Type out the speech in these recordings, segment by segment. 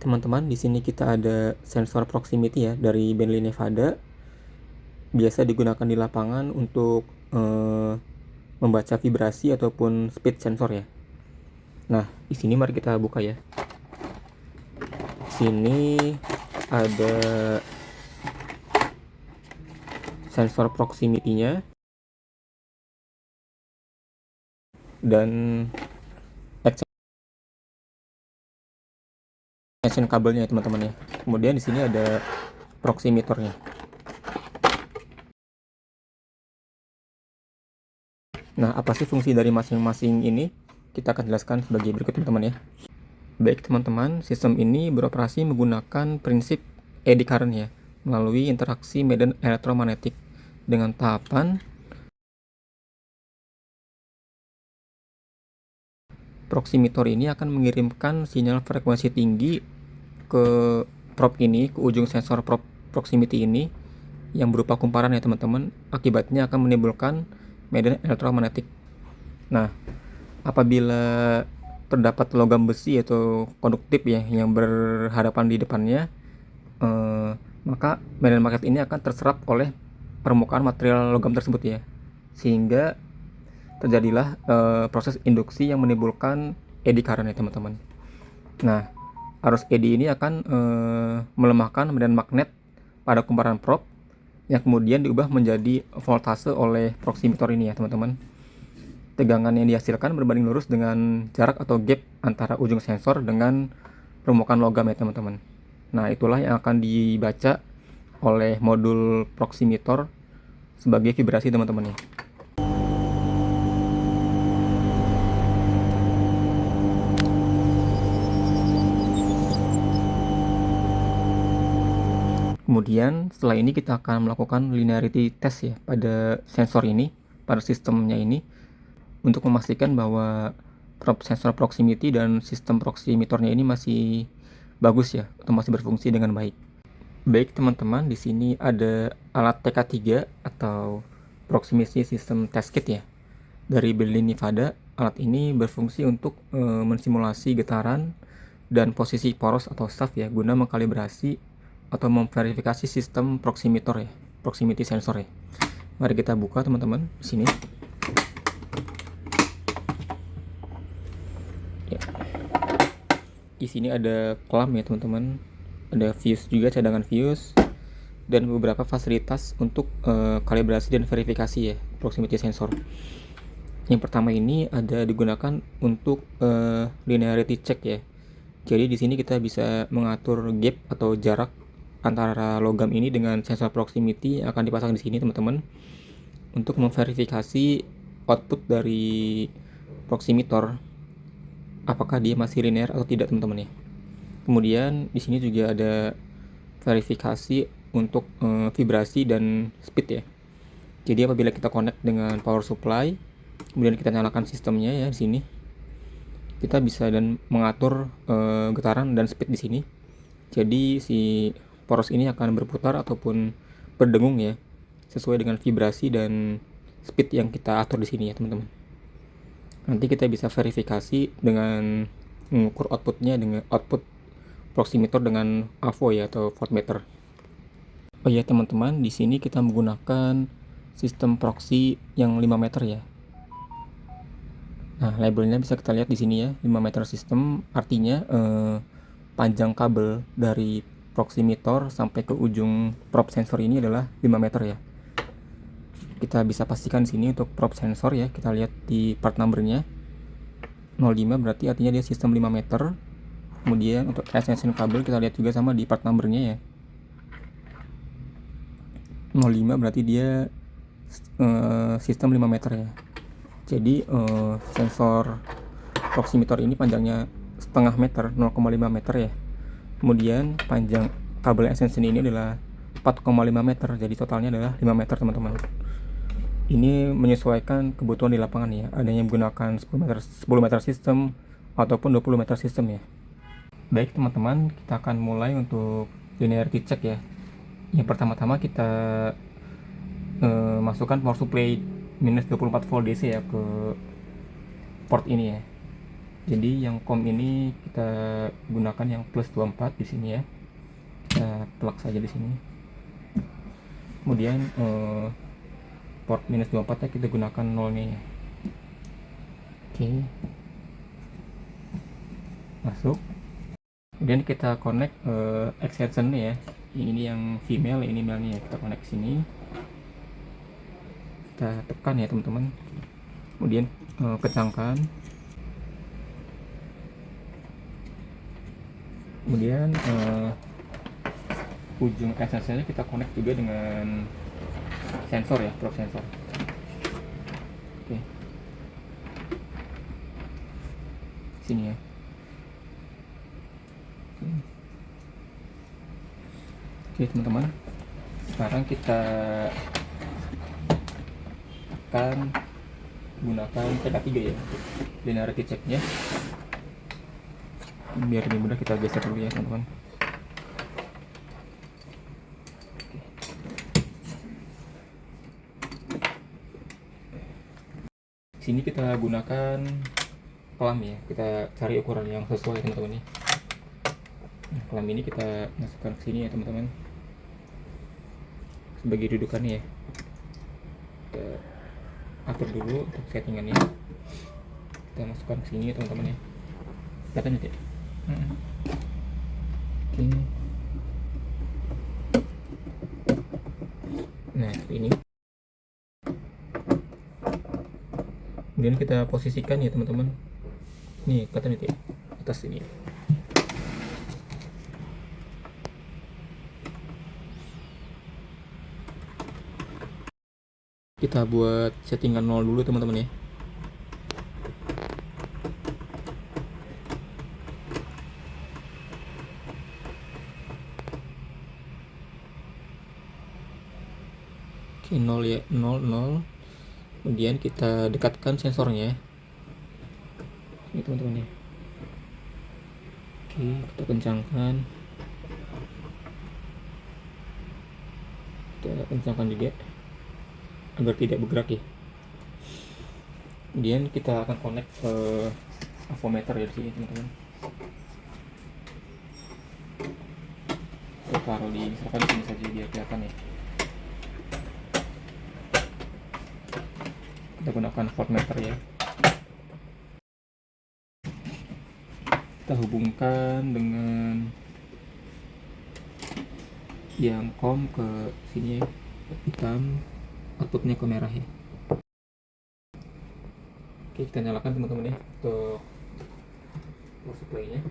teman-teman, di sini kita ada sensor proximity ya dari Bentley Nevada. Biasa digunakan di lapangan untuk membaca vibrasi ataupun speed sensor ya. Nah, di sini mari kita buka ya. Sini ada sensor proximity-nya dan extension kabelnya ya teman-teman ya. Kemudian di sini ada proximitornya. Nah, apa sih fungsi dari masing-masing ini? Kita akan jelaskan sebagai berikut teman-teman ya. Baik teman-teman, sistem ini beroperasi menggunakan prinsip eddy current ya, melalui interaksi medan elektromagnetik dengan tahapan proximitor ini akan mengirimkan sinyal frekuensi tinggi ke probe ini, ke ujung sensor probe proximity ini yang berupa kumparan ya teman-teman. Akibatnya akan menimbulkan medan elektromagnetik. Nah, apabila terdapat logam besi atau konduktif ya yang berhadapan di depannya, maka medan magnet ini akan terserap oleh permukaan material logam tersebut ya, sehingga terjadilah proses induksi yang menimbulkan eddy current ya teman-teman. Nah, arus eddy ini akan melemahkan medan magnet pada kumparan probe yang kemudian diubah menjadi voltase oleh proximitor ini ya teman-teman. Tegangan yang dihasilkan berbanding lurus dengan jarak atau gap antara ujung sensor dengan permukaan logam ya teman-teman. Nah, itulah yang akan dibaca oleh modul proximitor sebagai vibrasi teman-teman ya. Kemudian setelah ini kita akan melakukan linearity test ya pada sensor ini, pada sistemnya ini, untuk memastikan bahwa sensor proximity dan sistem proximitornya ini masih bagus ya, atau masih berfungsi dengan baik. Baik teman-teman, di sini ada alat TK3 atau Proximity System Test Kit ya dari Bentley Nevada. Alat ini berfungsi untuk mensimulasi getaran dan posisi poros atau shaft ya, guna mengkalibrasi atau memverifikasi sistem proximitor ya, proximity sensor ya. Mari kita buka teman-teman di sini. Ya. Di sini ada clamp ya teman-teman, ada fuse juga, cadangan fuse, dan beberapa fasilitas untuk kalibrasi dan verifikasi ya proximity sensor. Yang pertama ini ada digunakan untuk linearity check ya. Jadi di sini kita bisa mengatur gap atau jarak antara logam ini dengan sensor proximity yang akan dipasang di sini teman-teman, untuk memverifikasi output dari proximitor apakah dia masih linear atau tidak teman-teman ya. Kemudian di sini juga ada verifikasi untuk vibrasi dan speed ya. Jadi apabila kita connect dengan power supply, kemudian kita nyalakan sistemnya ya di sini, kita bisa dan mengatur getaran dan speed di sini. Jadi si poros ini akan berputar ataupun berdengung ya, sesuai dengan vibrasi dan speed yang kita atur di sini ya teman-teman. Nanti kita bisa verifikasi dengan mengukur outputnya dengan output proximitor dengan AVO ya atau voltmeter. Oh ya teman-teman, di sini kita menggunakan sistem proxy yang 5 meter ya. Nah, labelnya bisa kita lihat di sini ya, 5 meter sistem, artinya panjang kabel dari proximitor sampai ke ujung probe sensor ini adalah 5 meter ya. Kita bisa pastikan di sini untuk probe sensor ya, kita lihat di part numbernya 05, berarti artinya dia sistem 5 meter. Kemudian untuk extension kabel kita lihat juga sama di part numbernya ya, 05, berarti dia sistem 5 meter ya. Jadi sensor proximitor ini panjangnya setengah meter, 0,5 meter ya. Kemudian panjang kabel extension ini adalah 4,5 meter, jadi totalnya adalah 5 meter teman-teman. Ini menyesuaikan kebutuhan di lapangan ya, adanya menggunakan 10 meter sistem ataupun 20 meter sistem ya. Baik teman-teman, kita akan mulai untuk linearity check ya. Yang pertama-tama kita masukkan power supply minus 24 volt DC ya ke port ini ya. Jadi yang COM ini kita gunakan yang plus 24 di sini ya. Kita plug saja di sini. Kemudian port minus 24 nya kita gunakan nolnya ya. Oke. Masuk. Kemudian kita connect extension nya ya. Ini yang female, ini male nya ya. Kita connect sini. Kita tekan ya teman-teman. Kemudian kencangkan. Kemudian ujung extensionnya kita connect juga dengan sensor ya, probe sensor. Oke. Sini ya. Oke teman-teman, sekarang kita akan gunakan TK3 ya untuk linearity checknya. Biar lebih mudah kita geser dulu ya teman-teman. Sini kita gunakan kelam ya, kita cari ukuran yang sesuai teman-teman ya. Nah, kelam ini kita masukkan ke sini ya teman-teman, sebagai dudukannya ya. Kita atur dulu untuk settingannya. Kita masukkan ke sini ya teman-teman ya. Kelihatan ya? Oke. Nah seperti ini. Kemudian kita posisikan ya teman-teman. Nih kelihatan ya, atas ini. Kita buat settingan 0 dulu teman-teman ya. Oke, 0 ya, 0 0. Kemudian kita dekatkan sensornya. Ini teman-teman ya. Oke, kita kencangkan. Kita kencangkan juga agar tidak bergerak ya. Kemudian kita akan connect ke avometer ya di sini teman-teman. Kita taruh di misalkan di sini saja biar kelihatan ya. Kita gunakan voltmeter ya. Kita hubungkan dengan yang COM ke sini ya, hitam, outputnya ke merah ya. Oke, kita nyalakan teman-teman ya untuk power supply-nya.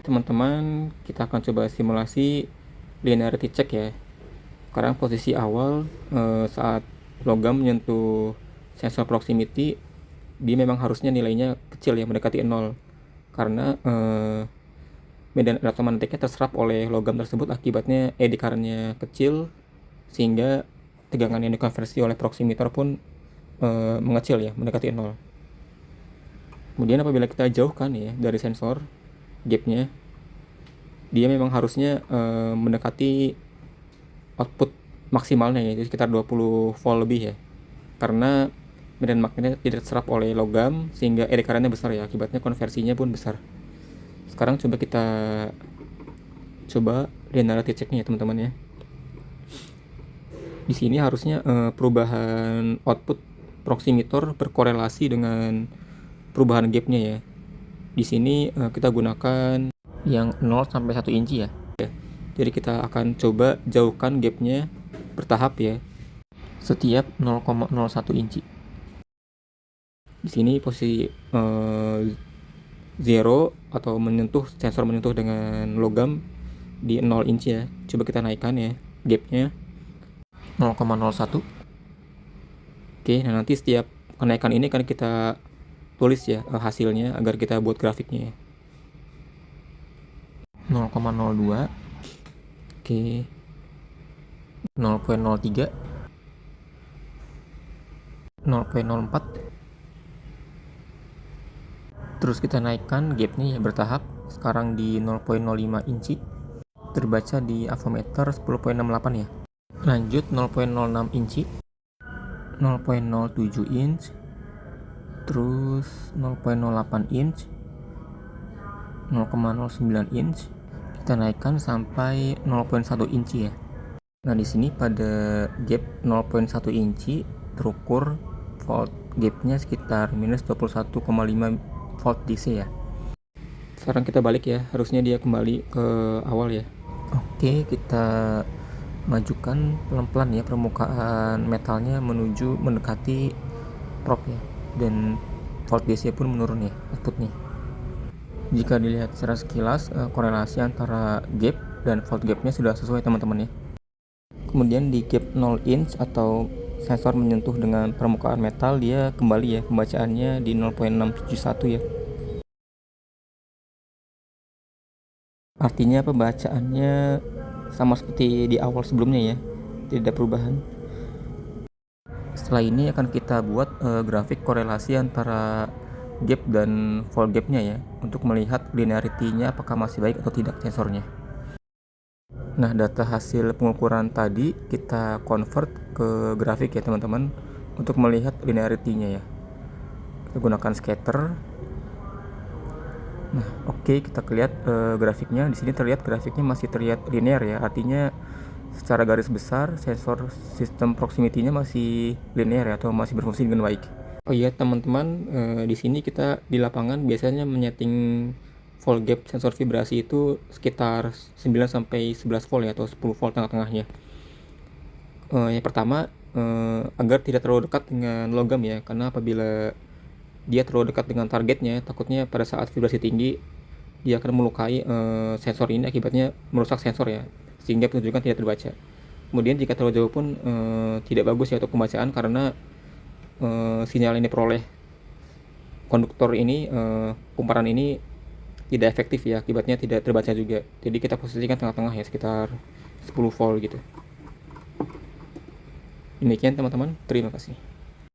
Teman-teman, kita akan coba simulasi linearity check ya. Sekarang posisi awal saat logam menyentuh sensor proximity, dia memang harusnya nilainya kecil ya, mendekati 0, karena medan elektromagnetiknya terserap oleh logam tersebut, akibatnya eddy current-nya kecil sehingga tegangan yang dikonversi oleh proximitor pun mengecil ya, mendekati 0. Kemudian apabila kita jauhkan ya dari sensor gapnya, dia memang harusnya mendekati output maksimalnya ya, sekitar 20 volt lebih ya, karena medan magnetnya tidak terserap oleh logam sehingga eddy current-nya besar ya, akibatnya konversinya pun besar. Sekarang coba linearity check-nya ya teman-teman ya. Di sini harusnya perubahan output proximitor berkorelasi dengan perubahan gapnya ya. Di sini kita gunakan yang 0 sampai 1 inci ya. Jadi kita akan coba jauhkan gapnya bertahap ya, setiap 0,01 inci. Di sini posisi 0 atau sensor menyentuh dengan logam di 0 inci ya. Coba kita naikkan ya gapnya 0,01. Oke, nah nanti setiap kenaikan ini kan kita tulis ya hasilnya agar kita buat grafiknya ya. 0,02. Oke. 0,03. 0,04. Terus kita naikkan gapnya ya bertahap, sekarang di 0,05 inci, terbaca di avometer 10,68 ya. Lanjut 0,06 inci, 0,07 inch, terus 0,08 inch, 0,09 inch, kita naikkan sampai 0,1 inci ya. Nah di sini pada gap 0,1 inci terukur volt gapnya sekitar minus 21,5 volt DC ya. Sekarang kita balik ya, harusnya dia kembali ke awal ya. Oke, kita majukan pelan-pelan ya permukaan metalnya menuju mendekati probe ya, dan volt DC pun menurun ya outputnya. Jika dilihat secara sekilas, korelasi antara gap dan volt gapnya sudah sesuai teman-teman ya. Kemudian di gap 0 inch atau sensor menyentuh dengan permukaan metal, dia kembali ya pembacaannya di 0,671 ya. Artinya pembacaannya sama seperti di awal sebelumnya ya, tidak ada perubahan. Setelah ini akan kita buat grafik korelasi antara gap dan volt gapnya ya, untuk melihat linearity-nya apakah masih baik atau tidak sensornya. Nah, data hasil pengukuran tadi kita convert ke grafik ya teman-teman, untuk melihat linearity-nya ya. Kita gunakan scatter. Nah, oke, kita lihat grafiknya. Di sini terlihat grafiknya masih terlihat linear ya, artinya secara garis besar sensor sistem proximity-nya masih linear ya, atau masih berfungsi dengan baik. Oh iya teman-teman, di sini kita di lapangan biasanya menyeting volt gap sensor vibrasi itu sekitar 9 sampai 11 volt ya, atau 10 volt tengah-tengahnya. Yang pertama, agar tidak terlalu dekat dengan logam ya, karena apabila dia terlalu dekat dengan targetnya, takutnya pada saat vibrasi tinggi dia akan melukai sensor ini, akibatnya merusak sensor ya, sehingga penunjukan tidak terbaca. Kemudian jika terlalu jauh pun tidak bagus ya untuk pembacaan, karena sinyal ini peroleh konduktor ini, kumparan ini tidak efektif ya, akibatnya tidak terbaca juga. Jadi kita posisikan tengah-tengah ya, sekitar 10 volt gitu. Demikian teman-teman, terima kasih.